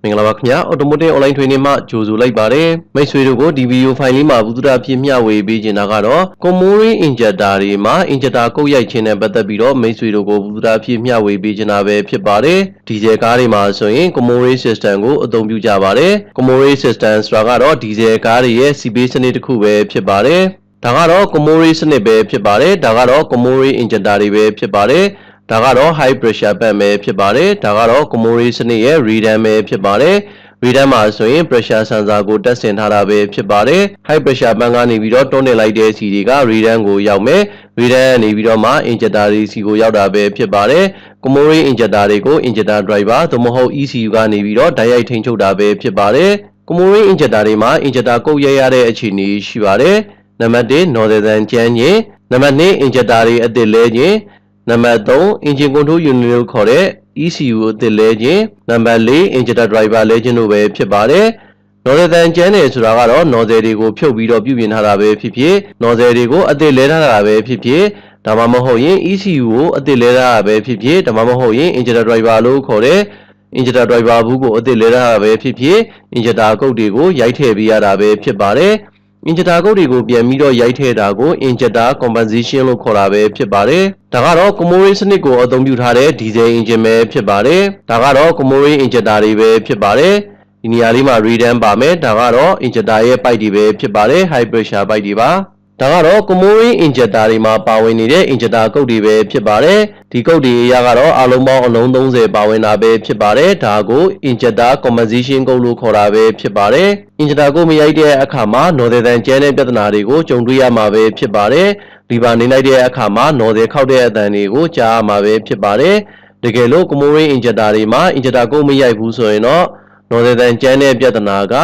မင်္ဂလာပါခင်ဗျာ automotive online training မှာကြိုဆိုလိုက်ပါတယ်မိတ်ဆွေတို့ကိုဒီဗီဒီယိုဖိုင်လေးမှာဘုဒ္ဓဖြစ်မျှဝေပေးခြင်းတာကတော့ Comori Injector တွေမှာ Injector Code ရိုက်ခြင်းနဲ့ပတ်သက်ပြီးတော့မိတ်ဆွေတို့ကိုဘုဒ္ဓဖြစ်မျှဝေပေးခြင်းတာပဲဖြစ်ပါတယ်ဒီဇယ်ကားတွေမှာဆိုရင် Comori System ကိုအသုံးပြုကြပါတယ် Comori System ဆိုတာကတော့ဒီဇယ်ကားတွေရဲ့စီပေးစနစ်တစ်ခုပဲဖြစ်ပါတယ်ဒါကတော့ Comori စနစ်ပဲဖြစ်ပါတယ်ဒါကတော့ Comori Injector တွေပဲဖြစ်ပါတယ်ဒါကတော့ high pressure ပတ်ပဲဖြစ်ပါတယ်ဒါကတော့ Comori စနစ်ရဲ့ reading ပဲဖြစ်ပါတယ်reading မှာဆိုရင် pressure sensor ကိုတက်ဆင်ထားတာပဲဖြစ်ပါတယ် high pressure ပတ်ကနေပြီးတော့တွန်းနေလိုက်တဲ့စီတွေက reading ကိုရောက်မယ် reading ကနေပြီးတော့မှ injector တွေစီကိုရောက်တာပဲဖြစ်ပါတယ် Comori injector တွေကို injector driver သို့မဟုတ် ECU ကနေပြီးတော့တိုက်ရိုက်ထိန်းချုပ်တာပဲဖြစ်ပါတယ် Comori injector တွေမှာ injector code ရိုက်ရတဲ့အခြေအနေရှိပါတယ်နံပါတ်1 nozzle တန်ကျန်းခြင်းနံပါတ်2 injector တွေအသစ်လဲခြင်းနံပါတ်3 engine control unit လို့ခေါ်တဲ့ ECU အသစ်လဲခြင်းနံပါတ်4 injector driver လဲခြင်းတို့ပဲဖြစ်ပါတယ် nozzle တန်ကျန်းတယ်ဆိုတာကတော့ nozzle တွေကိုဖြုတ်ပြီးတော့ပြုပြင်ထားတာပဲဖြစ်ဖြစ် nozzle တွေကိုအသစ်လဲထားတာပဲဖြစ်ဖြစ်ဒါမှမဟုတ်ရင် ECU ကိုအသစ်လဲထားတာပဲဖြစ်ဖြစ်ဒါမှမဟုတ်ရင် injector driver လို့ခေါ်တဲ့ injector driver ဘူးကိုအသစ်လဲထားတာပဲဖြစ်ဖြစ် injector code တွေကိုရိုက်ထည့်ပေးရတာပဲဖြစ်ပါတယ် injector code တွေကိုပြန်ပြီးတော့ရိုက်ထည့်တာကို injector compensation လို့ခေါ်တာပဲဖြစ်ပါတယ်ဒါကတော့ Comori စနစ်ကိုအသုံးပြုထားတဲ့ diesel engine ပဲဖြစ်ပါတယ်ဒါကတော့ Comori injector တွေပဲဖြစ်ပါတယ်ဒီနေရာလေးမှာ reading ပါမယ်ဒါကတော့ injector ရဲ့ pipe တွေပဲဖြစ်ပါတယ် high pressure pipe တွေပါဒါကတော့ Comori injector တွေမှာပါဝင်နေတဲ့ injector code တွေပဲဖြစ်ပါတယ်ဒီ code တွေအရာကတော့အလုံးပေါင်းအလုံး30ပါဝင်တာပဲဖြစ်ပါတယ်ဒါကို injector compensation code လို့ခေါ်တာပဲဖြစ်ပါတယ် injector code မရိုက်တဲ့အခါမှာ nozzle တန်ကျန်းတဲ့ပြဿနာတွေကိုကြုံတွေ့ရမှာပဲဖြစ်ပါတယ်ဒီပါနေလိုက်တဲ့အခါမှာ nozzle ခောက်တဲ့အသံတွေကိုကြားရမှာပဲဖြစ်ပါတယ်တကယ်လို့ Comori injector တွေမှာ injector code မရိုက်ဘူးဆိုရင်တော့ nozzle တန်ကျန်းတဲ့ပြဿနာက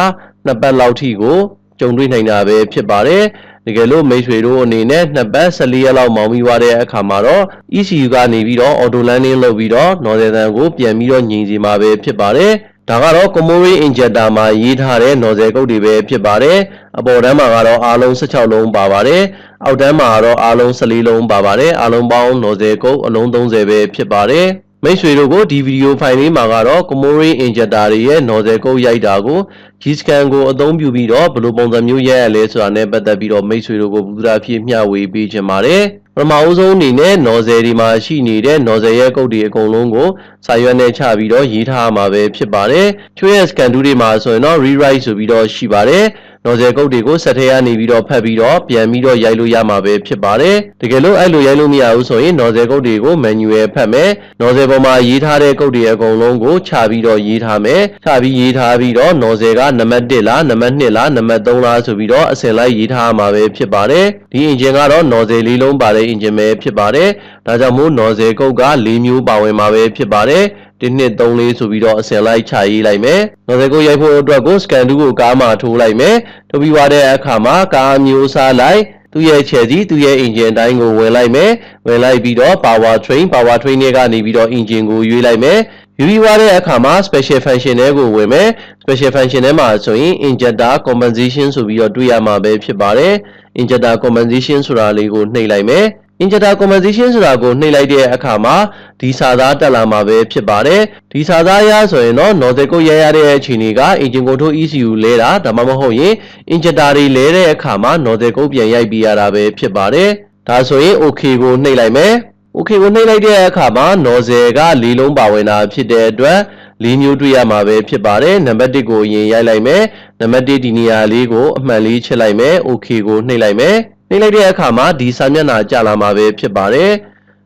နှစ်ပတ်လောက်ထိကိုကြုံတွေ့နိုင်တာပဲဖြစ်ပါတယ်တကယ်လို့မိတ်ဆွေတို့အနေနဲ့နှစ်ပတ်14ရက်လောက်မောင်းပြီးသွားတဲ့အခါမှာတော့ ECU ကနေပြီးတော့ auto landing လုပ်ပြီးတော့ nozzle တန်ကိုပြန်ပြီးတော့ညှိစီမှာပဲဖြစ်ပါတယ်ဒါကတော့ Comori injector မှာရေးထားတဲ့ nozzle code တွေပဲဖြစ်ပါတယ်အပေါ်တန်းမှာကတော့အားလုံး16လုံးပါပါတယ်အောက်တန်းမှာကတော့အားလုံး14လုံးပါပါတယ်အားလုံးပေါင်း nozzle code အလုံး30ပဲဖြစ်ပါတယ်မိတ်ဆွေတို့ကိုဒီဗီဒီယိုဖိုင်လေးမှာကတော့ Comori injector တွေရဲ့ nozzle code ရိုက်တာကို G-scan ကိုအသုံးပြုပြီးတော့ဘယ်လိုပုံစံမျိုးရိုက်ရလဲဆိုတာနဲ့ပတ်သက်ပြီးတော့မိတ်ဆွေတို့ကိုဘုဒ္ဓဖြစ်မျှဝေပေးခြင်းပါတယ်ပထမအဆုံးအနေနဲ့ nozzle တွေမှာရှိနေတဲ့ nozzle ရဲ့ code တွေအကုန်လုံးကိုစာရွက်နဲ့ချပြီးတော့ရေးထားမှာပဲဖြစ်ပါတယ်ချိုးရဲ့ scan 2တွေမှာဆိုရင်တော့ rewrite ဆိုပြီးတော့ရှိပါတယ်nozzle code တွေကိုဆက်ထဲကနေပြီးတော့ဖတ်ပြီးတော့ပြန်ပြီးတော့ရိုက်လို့ရမှာပဲဖြစ်ပါတယ်တကယ်လို့အဲ့လိုရိုက်လို့မရဘူးဆိုရင် nozzle code တွေကို manual ဖတ်မယ် nozzle ပေါ်မှာရေးထားတဲ့ code တွေအကုန်လုံးကိုချပြီးတော့ရေးထားမယ်ချပြီးရေးထားပြီးတော့ nozzle ကနံပါတ်1လားနံပါတ်2လားနံပါတ်3လားဆိုပြီးတော့အစင်လိုက်ရေးထားမှာပဲဖြစ်ပါတယ်ဒီ engine ကတော့ nozzle လေးလုံးပါတဲ့ engine ပဲဖြစ်ပါတယ်ဒါကြောင့်မို့ nozzle code က4မျိုးပါဝင်မှာပဲဖြစ်ပါတယ်1 2 3 4ဆိုပြီးတော့အစင်လိုက်ချရေးလိုက်မယ် nozzle code ရိုက်ဖို့အတွက်ကို scan 2ကိုကားမှာထိုးလိုက်မယ်ထိုးပြီးသွားတဲ့အခါမှာကားမျိုးစားလိုက်သူ့ရဲ့ခြေစီသူ့ရဲ့ engine အတိုင်းကိုဝင်လိုက်မယ်ဝင်လိုက်ပြီးတော့ power train တွေကနေပြီးတော့ engine ကိုရွေးလိုက်မယ်ယူပြီးသွားတဲ့အခါမှာ special function တွေကိုဝင်မယ် special function ထဲမှာဆိုရင် injector compensation ဆိုပြီးတော့တွေ့ရမှာပဲဖြစ်ပါတယ် injector compensation ဆိုတာလေးကိုနှိပ်လိုက်မယ်injector compensation ဆိုတာကိုနှိပ်လိုက်တဲ့အခါမှာဒီစာသားတက်လာမှာပဲဖြစ်ပါတယ်ဒီစာသားရဆိုရင်တော့ nozzle code ရိုက်ရတဲ့အခြေအနေက engine control ECU လဲတာဒါမှမဟုတ်ရင် injector တွေလဲတဲ့အခါမှာ nozzle code ပြန်ရိုက်ပြီးရတာပဲဖြစ်ပါတယ်ဒါဆိုရင် okay ကိုနှိပ်လိုက်မယ် okay ကိုနှိပ်လိုက်တဲ့အခါမှာ nozzle က4လုံးပါဝင်တာဖြစ်တဲ့အတွက်4မျိုးတွေ့ရမှာပဲဖြစ်ပါတယ်နံပါတ်1ကိုအရင်ရိုက်လိုက်မယ်နံပါတ်1ဒီနေရာလေးကိုအမှန်လေးချစ်လိုက်မယ် okay ကိုနှိပ်လိုက်မယ်နှိပ်လိုက်တဲ့အခါမှာဒီစာမျက်နှာကျလာမှာပဲဖြစ်ပါတယ်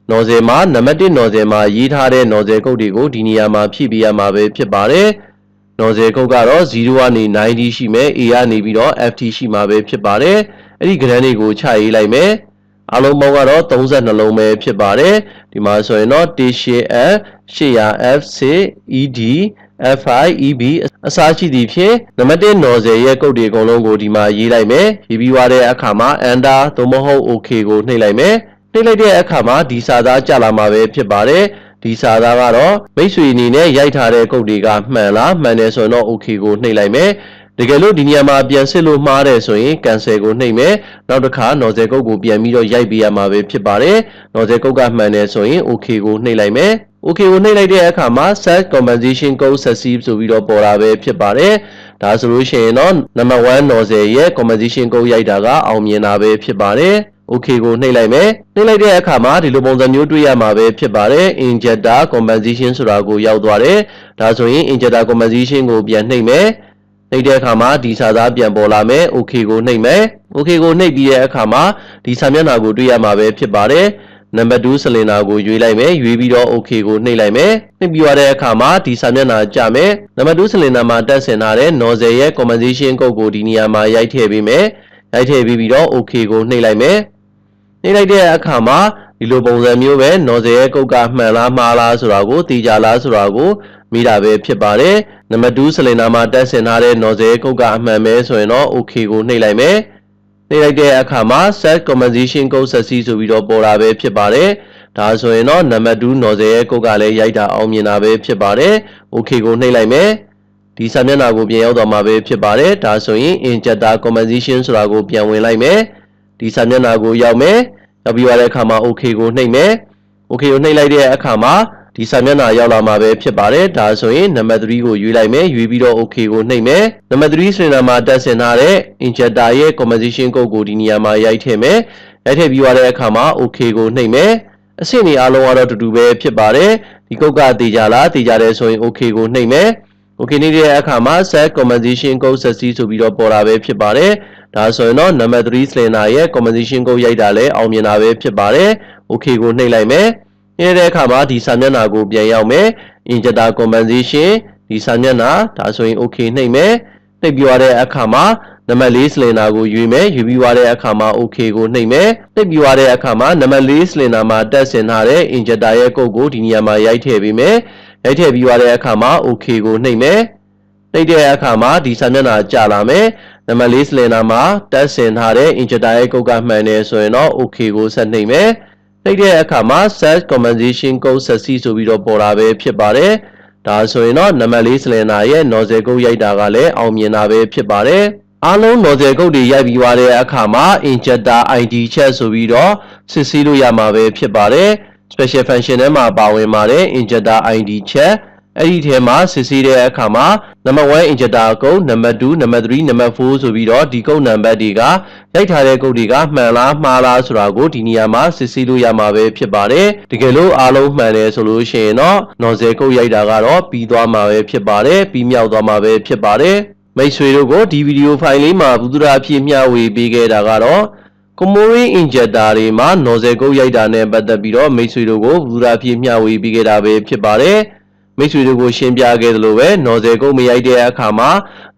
nozzle မှာနံပါတ်1 nozzle မှာရေးထားတဲ့ nozzle code တွေကိုဒီနေရာမှာဖြည့်ပေးရမှာပဲဖြစ်ပါတယ် nozzle code ကတော့0ကနေ90ရှိမယ် A ကနေပြီးတော့ FT ရှိမှာပဲဖြစ်ပါတယ်အဲ့ဒီကဏ္ဍတွေကိုချရေးလိုက်မယ်အလုံးပေါင်းကတော့32လုံးပဲဖြစ်ပါတယ်ဒီမှာဆိုရင်တော့ T8F 800F ED F5 EB အစားရှိသည့်ဖြင့်နံပါတ်1 nozzle ရဲ့ code တွေအကုန်လုံးကိုဒီမှာရေးလိုက်မယ်ရေးပြီးသွားတဲ့အခါမှာ enter သို့မဟုတ် okay ကိုနှိပ်လိုက်မယ်နှိပ်လိုက်တဲ့အခါမှာဒီစာသားကျလာမှာပဲဖြစ်ပါတယ်ဒီစာသားကတော့မိတ်ဆွေအနေနဲ့ရိုက်ထားတဲ့ code တွေကမှန်လားမှန်တယ်ဆိုရင်တော့ okay ကိုနှိပ်လိုက်မယ် တကယ်လို့ဒီနေရာမှာပြန်စစ်လို့မှားတယ်ဆိုရင် cancel ကိုနှိပ်မယ်နောက်တစ်ခါ nozzle ကုတ်ကိုပြန်ပြီးတော့ရိုက်ပေးရမှာပဲဖြစ်ပါတယ် nozzle ကုတ်ကမှန်တယ်ဆိုရင် okay ကိုနှိပ်လိုက်မယ် okay ကိုနှိပ်လိုက်တဲ့အခါမှာ set compensation code succeed ဆိုပြီးတော့ပေါ်တာပဲဖြစ်ပါတယ်ဒါဆိုလို့ရှိရင်တော့ number 1 nozzle ရဲ့ compensation code ရိုက်တာကအောင်မြင်တာပဲဖြစ်ပါတယ် okay ကိုနှိပ်လိုက်မယ်နှိပ်လိုက်တဲ့အခါမှာဒီလိုပုံစံမျိုးတွေ့ရမှာပဲဖြစ်ပါတယ် injector compensation ဆိုတာကိုရောက်သွားတယ်ဒါဆိုရင် injector compensation ကိုပြန်နှိပ်မယ်နှိပ်တဲ့အခါမှာဒီစာသားပြန်ပေါ်လာမယ် okay ကိုနှိပ်မယ် okay ကိုနှိပ်ပြီးတဲ့အခါမှာဒီစာမျက်နှာကိုတွေ့ရမှာပဲဖြစ်ပါတယ်နံပါတ်2ဆလင်ဒါကိုရွေးလိုက်မယ်ရွေးပြီးတော့ okay ကိုနှိပ်လိုက်မယ်နှိပ်ပြီးရတဲ့အခါမှာဒီစာမျက်နှာကျမယ်နံပါတ်2ဆလင်ဒါမှာတက်ဆင်ထားတဲ့ nozzle ရဲ့ compensation code ကိုဒီနေရာမှာရိုက်ထည့်ပေးမယ်ရိုက်ထည့်ပြီးတော့ okay ကိုနှိပ်လိုက်မယ်နှိပ်လိုက်တဲ့အခါမှာဒီလိုပုံစံမျိုးပဲ nozzle ရဲ့ကုတ်ကမှန်လားမှားလားဆိုတာကိုသိကြလားဆိုတာကိုမိတာပဲဖြစ်ပါတယ်နံပါတ်2ဆလင်ဒါမှာတက်ဆင်ထားတဲ့ nozzle ရဲ့ကုတ်ကအမှန်ပဲဆိုရင်တော့ okay ကိုနှိပ်လိုက်မယ်နှိပ်လိုက်တဲ့အခါမှာ set compensation code succeed ဆိုပြီးတော့ပေါ်တာပဲဖြစ်ပါတယ်ဒါဆိုရင်တော့နံပါတ်2 nozzle ရဲ့ကုတ်ကလည်းရိုက်တာအောင်မြင်တာပဲဖြစ်ပါတယ် okay ကိုနှိပ်လိုက်မယ်ဒီစာမျက်နှာကိုပြန်ရောက်သွားမှာပဲဖြစ်ပါတယ်ဒါဆိုရင် injector compensation ဆိုတာကိုပြန်ဝင်လိုက်မယ်ဒီစာမျက်နှာကိုရောက်မယ်ရောက်ပြီးရတဲ့အခါမှာ okay ကိုနှိပ်မယ် okay ကိုနှိပ်လိုက်တဲ့အခါမှာဒီစာမျက်နှာရောက်လာမှာပဲဖြစ်ပါတယ်ဒါဆိုရင်နံပါတ်3ကိုရွေးလိုက်မယ်ရွေးပြီးတော့ okay ကိုနှိပ်မယ်နံပါတ်3စလင်ဒါမှာတက်ဆင်ထားတဲ့ injector ရဲ့ compensation code ကိုဒီနေရာမှာရိုက်ထည့်မယ်ရိုက်ထည့်ပြီးရတဲ့အခါမှာ okay ကိုနှိပ်မယ်အဆင့်တွေအားလုံးကတော့တူတူပဲဖြစ်ပါတယ်ဒီကုတ်ကတေချာလားတေချာတယ်ဆိုရင် okay ကိုနှိပ်မယ် okay နှိပ်တဲ့အခါမှာ set compensation code succeed ဆိုပြီးတော့ပေါ်တာပဲဖြစ်ပါတယ်ဒါဆိုရင်တော့နံပါတ်3 cylinder ရဲ့ compensation code ရိုက်တာလည်းအောင်မြင်တာပဲဖြစ်ပါတယ် okay ကိုနှိပ်လိုက်မယ်နှိပ်တဲ့အခါမှာဒီစာမျက်နှာကိုပြန်ရောက်မယ် injector compensation ဒီစာမျက်နှာဒါဆိုရင် okay နှိပ်မယ်နှိပ်ပြီးရတဲ့အခါမှာနံပါတ်4 cylinder ကိုရွေးမယ်ရွေးပြီးရတဲ့အခါမှာ okay ကိုနှိပ်မယ်နှိပ်ပြီးရတဲ့အခါမှာနံပါတ်4 cylinder မှာတက်ဆင်ထားတဲ့ injector ရဲ့ကုတ်ကိုဒီနေရာမှာရိုက်ထည့်ပေးမယ်ရိုက်ထည့်ပြီးရတဲ့အခါမှာ okay ကိုနှိပ်မယ်နှိပ်တဲ့အခါမှာဒီစာမျက်နှာကျလာမယ်နံပါတ်4 cylinder မှာတက်ဆင်ထားတဲ့ injector ရဲ့ကုတ်ကမှန်တယ်ဆိုရင်တော့ okay ကိုဆက်နှိပ်မယ်နှိပ်တဲ့အခါမှာ set compensation code succeed ဆိုပြီးတော့ပေါ်တာပဲဖြစ်ပါတယ်ဒါဆိုရင်တော့နံပါတ်4 cylinder ရဲ့ nozzle ကုတ်ရိုက်တာကလည်းအောင်မြင်တာပဲဖြစ်ပါတယ်အားလုံး nozzle ကုတ်တွေရိုက်ပြီးသွားတဲ့အခါမှာ injector ID check ဆိုပြီးတော့စစ်ဆေးလို့ရမှာပဲဖြစ်ပါတယ် special function ထဲမှာပါဝင်ပါတယ် injector ID check အဲ့ဒီထဲမှာစစ်ဆေးတဲ့အခါမှာ number 1 injector code number 2 number 3 number 4ဆိုပြီးတော့ဒီကုတ်နံပါတ်တွေကရိုက်ထားတဲ့ကုတ်တွေကမှန်လားမှားလားဆိုတာကိုဒီနေရာမှာစစ်ဆေးလို့ရမှာပဲဖြစ်ပါတယ်တကယ်လို့အားလုံးမှန်တယ်ဆိုလို့ရှိရင်တော့ nozzle ကုတ်ရိုက်တာကတော့ပြီးသွားမှာပဲဖြစ်ပါတယ်ပြီးမြောက်သွားမှာပဲဖြစ်ပါတယ်မိတ်ဆွေတို့ကိုဒီဗီဒီယိုဖိုင်လေးမှာဘုဒ္ဓအဖြစ်မျှဝေပေးခဲ့တာကတော့Comori injector တွေမှာ nozzle ကုတ်ရိုက်တာနဲ့ပတ်သက်ပြီးတော့မိတ်ဆွေတို့ကိုဘုဒ္ဓအဖြစ်မျှဝေပေးခဲ့တာပဲဖြစ်ပါတယ်မိတ်ဆွေတို့ကိုရှင်းပြခဲ့သလိုပဲ nozzle ကုတ်မရိုက်တဲ့အခါမှာ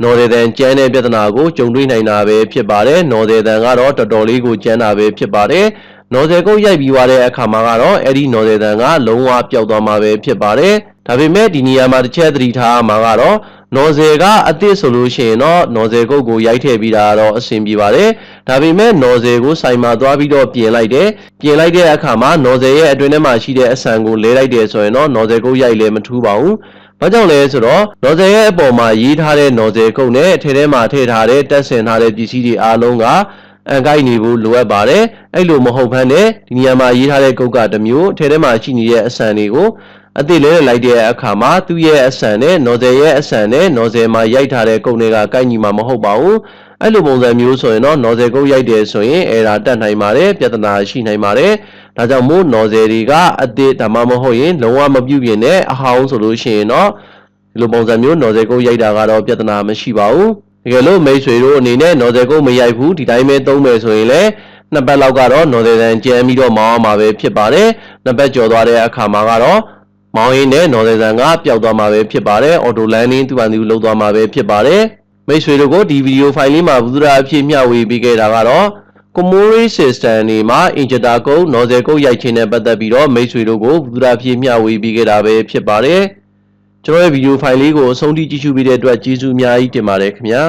nozzle တန်ကျန်းတဲ့ပြဿနာကိုကြုံတွေ့နိုင်တာပဲဖြစ်ပါတယ် nozzle တန်ကတော့တော်တော်လေးကိုကျန်းတာပဲဖြစ်ပါတယ် nozzle ကုတ်ရိုက်ပြီးသွားတဲ့အခါမှာကတော့အဲ့ဒီ nozzle တန်ကလုံးဝပျောက်သွားမှာပဲဖြစ်ပါတယ်ဒါပေမဲ့ဒီနေရာမှာတစ်ချက်သတိထားရမှာကတော့ nozzle ကအသစ်ဆိုလို့ရှိရင်တော့ nozzle ကုတ်ကိုရိုက်ထည့်ပြီးတာတော့အဆင်ပြေပါတယ်ဒါပေမဲ့ nozzle ကိုစိုင်မှာသွားပြီးတော့ပြင်လိုက်တဲ့အခါမှာ nozzle ရဲ့အတွင်းထဲမှာရှိတဲ့အဆန်ကိုလဲလိုက်တယ်ဆိုရင်တော့ nozzle ကုတ်ရိုက်လည်းမထူးပါဘူးဘာကြောင့်လဲဆိုတော့ nozzle ရဲ့အပေါ်မှာရေးထားတဲ့ nozzle ကုတ်နဲ့အထဲထဲမှာထည့်ထားတဲ့တက်ဆင်ထားတဲ့ပစ္စည်းတွေအားလုံးကအန်ကိုက်နေဖို့လိုအပ်ပါတယ်အဲ့လိုမဟုတ်ဘဲနဲ့ဒီနေရာမှာရေးထားတဲ့ကုတ်ကတစ်မျိုးအထဲထဲမှာရှိနေတဲ့အဆန်တွေကိုအသစ်လဲလိုက်တဲ့အခါမှာသူ့ရဲ့အဆန်နဲ့ nozzle ရဲ့အဆန်နဲ့ nozzle မှာရိုက်ထားတဲ့ကုတ်တွေကကိုက်ညီမှာမဟုတ်ပါဘူးအဲ့လိုပုံစံမျိုးဆိုရင်တော့ nozzle ကုတ်ရိုက်တယ်ဆိုရင် error တက်နိုင်ပါတယ်ပြဿနာရှိနိုင်ပါတယ်ဒါကြောင့်မို့ nozzle တွေကအသစ်ဒါမှမဟုတ်ရင်လုံးဝမပြုတ်ပြင်တဲ့အဟောင်းဆိုလို့ရှိရင်တော့ဒီလိုပုံစံမျိုး nozzle ကုတ်ရိုက်တာကတော့ပြဿနာမရှိပါဘူးတကယ်လို့မိတ်ဆွေတို့အနေနဲ့ nozzle ကုတ်မရိုက်ဘူးဒီတိုင်းပဲသုံးမယ်ဆိုရင်လည်းနှစ်ပတ်လောက်ကတော့ nozzle တန်ကျန်းပြီးတော့မောင်းအောင်မှာပဲဖြစ်ပါတယ်နှစ်ပတ်ကျော်သွားတဲ့အခါမှာကတော့မောင်းရင်းနဲ့ nozzle တန်ကပျောက်သွားမှာပဲဖြစ်ပါတယ် auto landing သူ့ဘာသူလှုပ်သွားမှာပဲဖြစ်ပါတယ်မိတ်ဆွေတို့ကိုဒီဗီဒီယိုဖိုင်လေးမှာဘုဒ္ဓအဖြစ်မျှဝေပေးခဲ့တာကတော့ Comori system တွေမှာ injector code nozzle code ရိုက်ခြင်းနဲ့ပတ်သက်ပြီးတော့မိတ်ဆွေတို့ကိုဘုဒ္ဓအဖြစ်မျှဝေပေးခဲ့တာပဲဖြစ်ပါတယ်ကျွန်တော်ရဲ့ဗီဒီယိုဖိုင်လေးကိုအဆုံးထိကြည့်ရှုပေးတဲ့အတွက်ကျေးဇူးအများကြီးတင်ပါတယ်ခင်ဗျာ